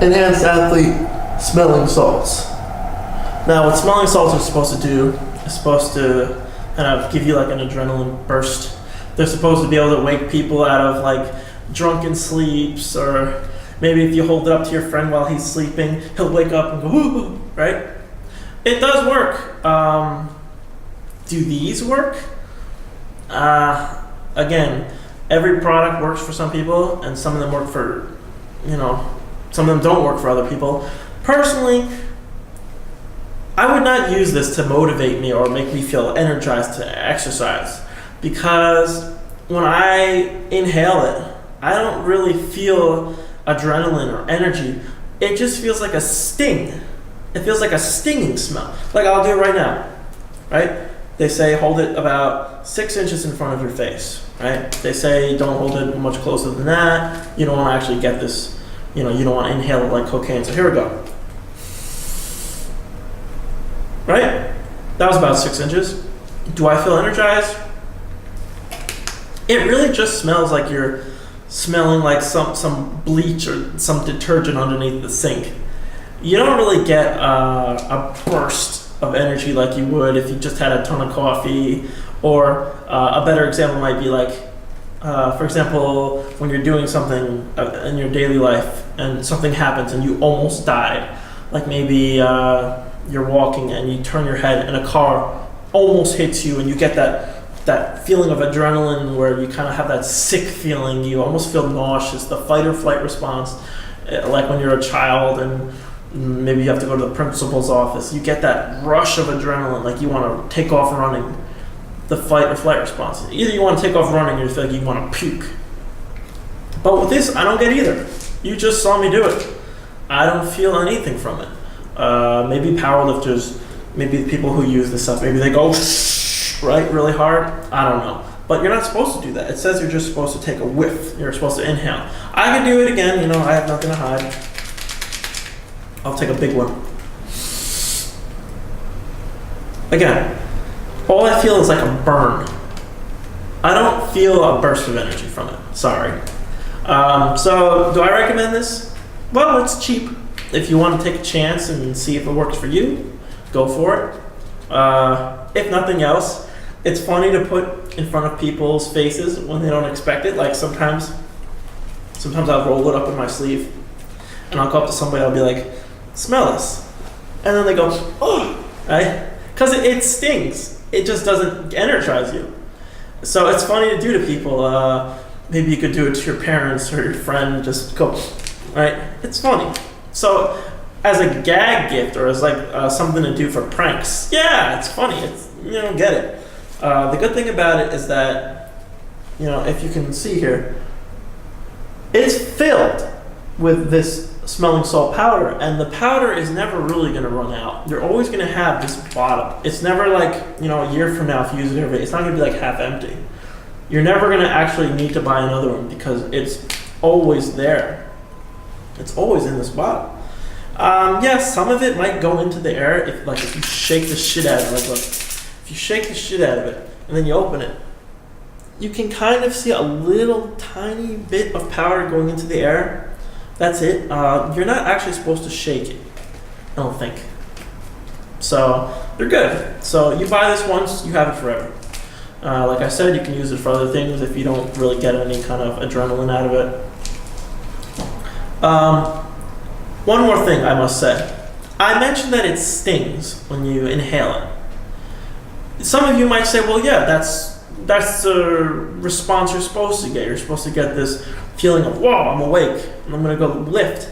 enhanced athlete smelling salts. Now, what smelling salts are supposed to do is supposed to kind of give you like an adrenaline burst. They're supposed to be able to wake people out of like drunken sleeps, or maybe if you hold it up to your friend while he's sleeping, he'll wake up and go, "Ooh," right? It does work. Do these work? Again, every product works for some people, and some of them work for, some of them don't work for other people. Personally, I would not use this to motivate me or make me feel energized to exercise, because when I inhale it, I don't really feel adrenaline or energy. It just feels like a sting. It feels like a stinging smell. Like, I'll do it right now, right? They say hold it about 6 inches in front of your face, right? They say don't hold it much closer than that. You don't want to actually get this, you don't want to inhale it like cocaine. So here we go. Right? That was about 6 inches. Do I feel energized? It really just smells like you're smelling like some bleach or some detergent underneath the sink. You don't really get a burst of energy like you would if you just had a ton of coffee. Or a better example might be like, for example, when you're doing something in your daily life and something happens and you almost died. Like maybe you're walking and you turn your head and a car almost hits you, and you get that feeling of adrenaline where you kind of have that sick feeling. You almost feel nauseous, the fight or flight response, like when you're a child and maybe you have to go to the principal's office. You get that rush of adrenaline, like you want to take off running, the fight or flight response. Either you want to take off running or you feel like you want to puke. But with this, I don't get either. You just saw me do it. I don't feel anything from it. Maybe powerlifters, maybe the people who use this stuff, maybe they go right really hard. I don't know. But you're not supposed to do that. It says you're just supposed to take a whiff. You're supposed to inhale. I can do it again. I have nothing to hide. I'll take a big one. Again, all I feel is like a burn. I don't feel a burst of energy from it. Sorry. So do I recommend this? Well, it's cheap. If you want to take a chance and see if it works for you, go for it. If nothing else, it's funny to put in front of people's faces when they don't expect it. Like sometimes I'll roll it up in my sleeve and I'll go up to somebody, I'll be like, smell this. And then they go, oh, right? Because it stings. It just doesn't energize you. So it's funny to do to people. Maybe you could do it to your parents or your friend, just go, right? It's funny. So as a gag gift or as like something to do for pranks, yeah, it's funny. It's, get it. The good thing about it is that, if you can see here, it's filled with this smelling salt powder, and the powder is never really going to run out. You're always going to have this bottom. It's never like, a year from now if you use it every day, it's not going to be like half empty. You're never going to actually need to buy another one because it's always there. It's always in this bottle. Yes, some of it might go into the air if you shake the shit out of it. Like, look, if you shake the shit out of it and then you open it, you can kind of see a little tiny bit of powder going into the air. That's it. You're not actually supposed to shake it, I don't think. So they're good. So you buy this once, you have it forever. Like I said, you can use it for other things if you don't really get any kind of adrenaline out of it. One more thing I must say. I mentioned that it stings when you inhale it. Some of you might say, well, yeah, that's the response you're supposed to get. You're supposed to get this feeling of, whoa, I'm awake, and I'm going to go lift.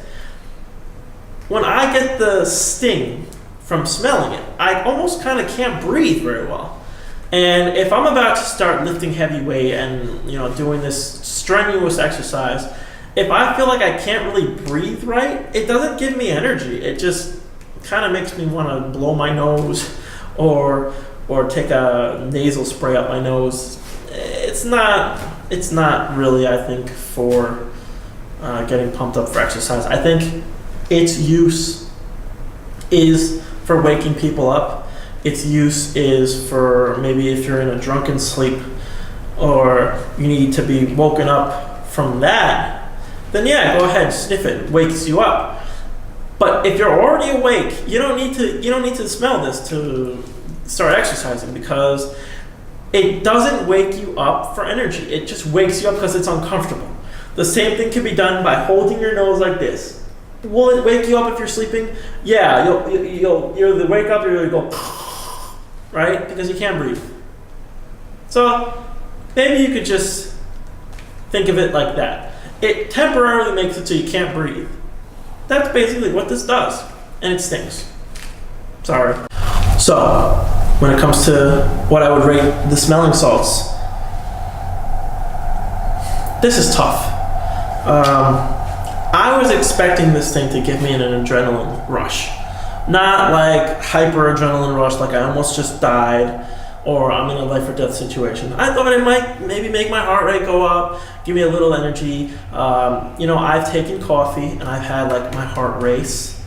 When I get the sting from smelling it, I almost kind of can't breathe very well. And if I'm about to start lifting heavy weight and doing this strenuous exercise, if I feel like I can't really breathe right, it doesn't give me energy. It just kind of makes me want to blow my nose or take a nasal spray up my nose. It's not really, I think, for getting pumped up for exercise. I think its use is for waking people up. Its use is for maybe if you're in a drunken sleep or you need to be woken up from that, then yeah, go ahead, sniff it. It wakes you up. But if you're already awake, you don't need to smell this to start exercising, because it doesn't wake you up for energy. It just wakes you up because it's uncomfortable. The same thing can be done by holding your nose like this. Will it wake you up if you're sleeping? Yeah, you'll either wake up or you'll go, right? Because you can't breathe. So maybe you could just think of it like that. It temporarily makes it so you can't breathe. That's basically what this does, and it stings. Sorry. So, when it comes to what I would rate the smelling salts, this is tough. I was expecting this thing to give me an adrenaline rush. Not like hyper adrenaline rush, like I almost just died, or I'm in a life or death situation. I thought it might maybe make my heart rate go up, give me a little energy. I've taken coffee and I've had like my heart race.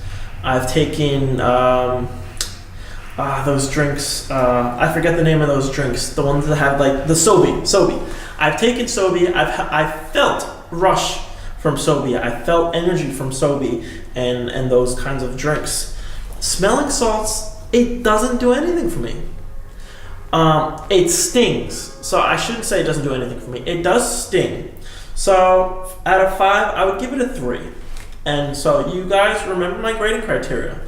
I've taken those drinks. I forget the name of those drinks. The ones that have like the Sobe. I've taken Sobe. I felt rush from Sobe. I felt energy from Sobe and those kinds of drinks. Smelling salts, it doesn't do anything for me. It stings. So I shouldn't say it doesn't do anything for me. It does sting. So out of 5, I would give it a 3. And so you guys remember my grading criteria.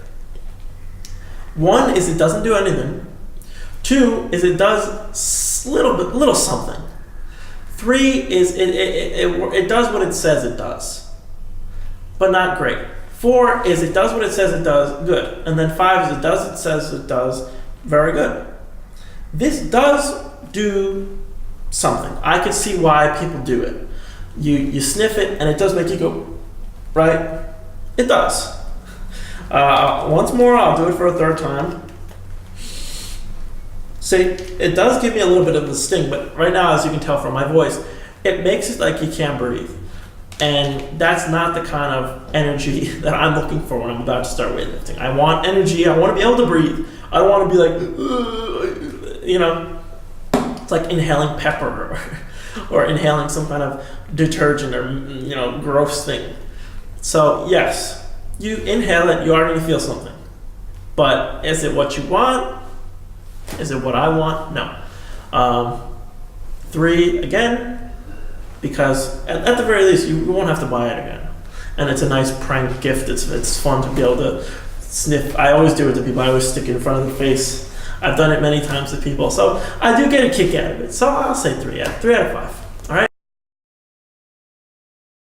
1 is it doesn't do anything. 2 is it does little something. 3 is it does what it says it does, but not great. 4 is it does what it says it does, good. And then 5 is it does it says it does, very good. This does do something. I could see why people do it. You sniff it and it does make you go, right? It does. Once more, I'll do it for a 3rd time. See, it does give me a little bit of a sting, but right now, as you can tell from my voice, it makes it like you can't breathe. And that's not the kind of energy that I'm looking for when I'm about to start weightlifting. I want energy. I want to be able to breathe. I don't want to be like, it's like inhaling pepper or inhaling some kind of detergent or, gross thing. So, yes, you inhale it, you are going to feel something. But is it what you want? Is it what I want? No. 3, again, because at the very least, you won't have to buy it again. And it's a nice prank gift. It's fun to be able to sniff. I always do it to people. I always stick it in front of the face. I've done it many times to people. So I do get a kick out of it. So I'll say 3 out of 5.